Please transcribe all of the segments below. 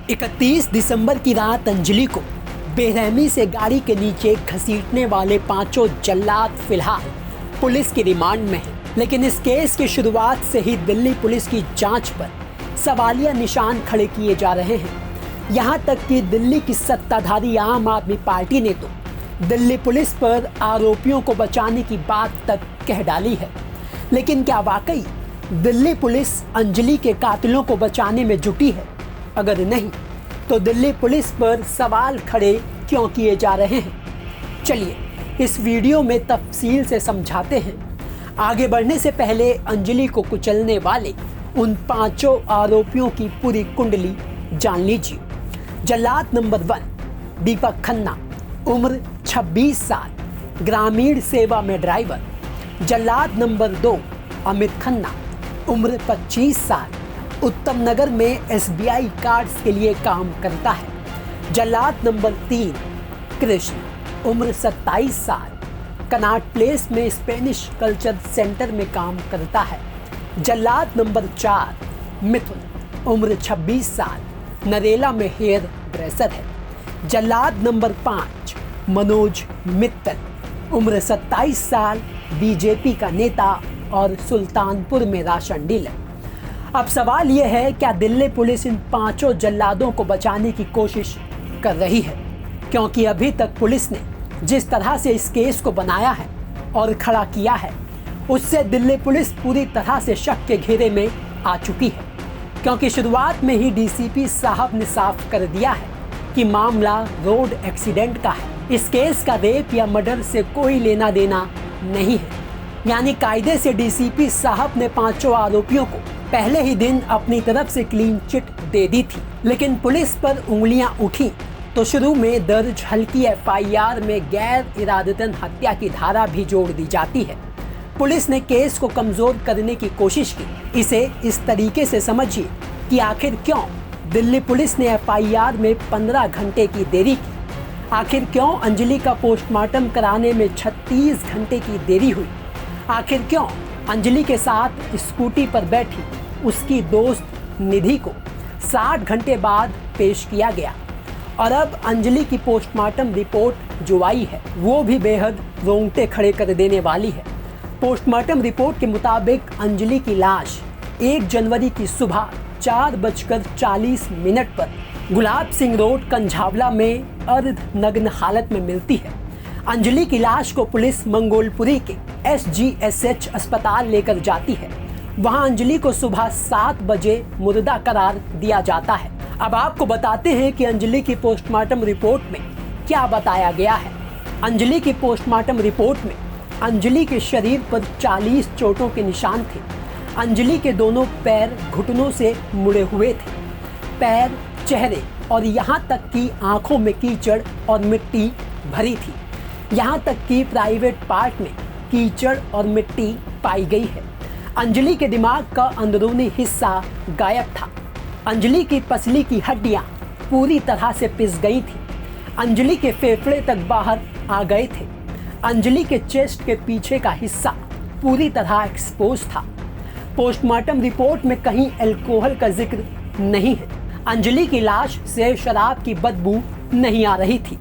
31 दिसंबर की रात अंजलि को बेरहमी से गाड़ी के नीचे घसीटने वाले पांचों जल्लाद फिलहाल पुलिस की रिमांड में हैं। लेकिन इस केस की शुरुआत से ही दिल्ली पुलिस की जांच पर सवालिया निशान खड़े किए जा रहे हैं। यहां तक कि दिल्ली की सत्ताधारी आम आदमी पार्टी ने तो दिल्ली पुलिस पर आरोपियों को बचाने की बात तक कह डाली है। लेकिन क्या वाकई दिल्ली पुलिस अंजलि के कातिलों को बचाने में जुटी है? अगर नहीं तो दिल्ली पुलिस पर सवाल खड़े क्यों किए जा रहे हैं? चलिए इस वीडियो में तफसील से समझाते हैं। आगे बढ़ने से पहले अंजलि को कुचलने वाले उन पांचों आरोपियों की पूरी कुंडली जान लीजिए। जल्लाद नंबर 1 दीपक खन्ना, उम्र 26 साल, ग्रामीण सेवा में ड्राइवर। जल्लाद नंबर 2 अमित खन्ना, उम्र 25 साल, उत्तम नगर में SBI कार्ड्स के लिए काम करता है। जल्लाद नंबर 3 कृष्ण, उम्र 27 साल, कनाट प्लेस में स्पेनिश कल्चर सेंटर में काम करता है। जल्लाद नंबर 4 मिथुन, उम्र 26 साल, नरेला में हेयर ड्रेसर है। जल्लाद नंबर 5 मनोज मित्तल, उम्र 27 साल, BJP का नेता और सुल्तानपुर में राशन डीलर। अब सवाल यह है, क्या दिल्ली पुलिस इन पांचों जल्लादों को बचाने की कोशिश कर रही है? क्योंकि अभी तक पुलिस ने जिस तरह से इस केस को बनाया है और खड़ा किया है, उससे दिल्ली पुलिस पूरी तरह से शक के घेरे में आ चुकी है। क्योंकि शुरुआत में ही DCP साहब ने साफ कर दिया है कि मामला रोड एक्सीडेंट का है। इस केस का रेप या मर्डर से कोई लेना देना नहीं है। यानी कायदे से DCP साहब ने पांचों आरोपियों को पहले ही दिन अपनी तरफ से क्लीन चिट दे दी थी। लेकिन पुलिस पर उंगलियां उठी तो शुरू में दर्ज हल्की FIR में गैर इरादतन हत्या की धारा भी जोड़ दी जाती है। पुलिस ने केस को कमजोर करने की कोशिश की। इसे इस तरीके से समझिए कि आखिर क्यों दिल्ली पुलिस ने FIR में 15 घंटे की देरी की। आखिर क्यों अंजलि का पोस्टमार्टम कराने में 36 घंटे की देरी हुई। आखिर क्यों अंजलि के साथ स्कूटी पर बैठी उसकी दोस्त निधि को 60 घंटे बाद पेश किया गया। और अब अंजलि की पोस्टमार्टम रिपोर्ट जो आई है वो भी बेहद रोंगटे खड़े कर देने वाली है। पोस्टमार्टम रिपोर्ट के मुताबिक अंजलि की लाश 1 जनवरी की सुबह 4:40 पर गुलाब सिंह रोड कंझावला में अर्ध नग्न हालत में मिलती है। अंजलि की लाश को पुलिस मंगोलपुरी के SGSH अस्पताल लेकर जाती है। वहां अंजलि को सुबह 7 बजे मुर्दा करार दिया जाता है। अब आपको बताते हैं कि अंजलि की पोस्टमार्टम रिपोर्ट में क्या बताया गया है। अंजलि की पोस्टमार्टम रिपोर्ट में अंजलि के शरीर पर 40 चोटों के निशान थे। अंजलि के दोनों पैर घुटनों से मुड़े हुए थे। पैर, चेहरे और यहाँ तक कि आंखों में कीचड़ और मिट्टी भरी थी। यहाँ तक कि प्राइवेट पार्ट में कीचड़ और मिट्टी पाई गई है। अंजलि के दिमाग का अंदरूनी हिस्सा गायब था। अंजलि की पसली की हड्डियां पूरी तरह से पिस गई थी। अंजलि के फेफड़े तक बाहर आ गए थे। अंजलि के चेस्ट के पीछे का हिस्सा पूरी तरह एक्सपोज था। पोस्टमार्टम रिपोर्ट में कहीं अल्कोहल का जिक्र नहीं है। अंजलि की लाश से शराब की बदबू नहीं आ रही थी।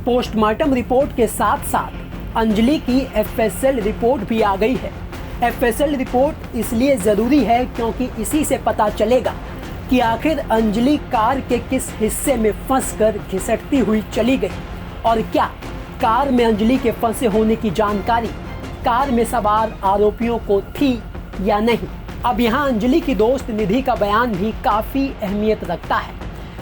पोस्टमार्टम रिपोर्ट के साथ साथ अंजलि की FSL रिपोर्ट भी आ गई है। FSL रिपोर्ट इसलिए ज़रूरी है क्योंकि इसी से पता चलेगा कि आखिर अंजलि कार के किस हिस्से में फंसकर घिसटती हुई चली गई और क्या कार में अंजलि के फंसे होने की जानकारी कार में सवार आरोपियों को थी या नहीं। अब यहाँ अंजलि की दोस्त निधि का बयान भी काफ़ी अहमियत रखता है,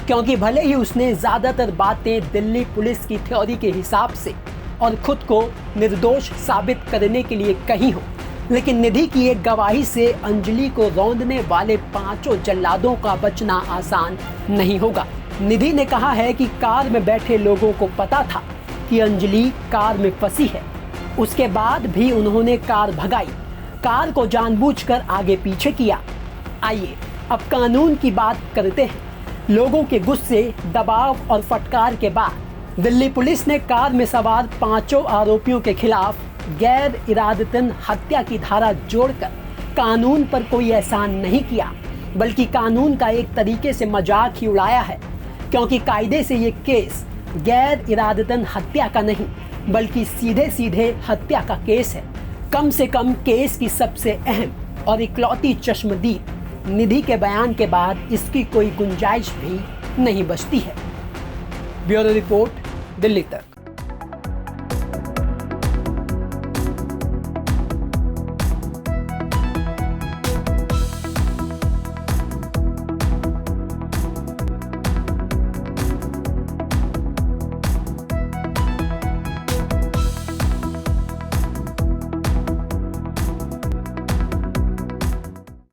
क्योंकि भले ही उसने ज़्यादातर बातें दिल्ली पुलिस की थ्योरी के हिसाब से और खुद को निर्दोष साबित करने के लिए कही हो, लेकिन निधि की एक गवाही से अंजलि को रौंदने वाले पांचों जल्लादों का बचना आसान नहीं होगा। निधि ने कहा है कि कार में बैठे लोगों को पता था कि अंजलि कार में फंसी है। उसके बाद भी उन्होंने कार भगाई, कार को जानबूझकर आगे पीछे किया। आइए अब कानून की बात करते हैं। लोगों के गुस्से, दबाव और फटकार के बाद दिल्ली पुलिस ने कार में सवार पांचों आरोपियों के खिलाफ गैर इरादतन हत्या की धारा जोड़कर कानून पर कोई एहसान नहीं किया। बल्कि कानून का एक तरीके से मजाक ही उड़ाया है, क्योंकि कायदे से ये केस गैर इरादतन हत्या का नहीं बल्कि सीधे सीधे हत्या का केस है। कम से कम केस की सबसे अहम और इकलौती चश्मदीद निधि के बयान के बाद इसकी कोई गुंजाइश भी नहीं बचती है। ब्यूरो रिपोर्ट, दिल्ली तक।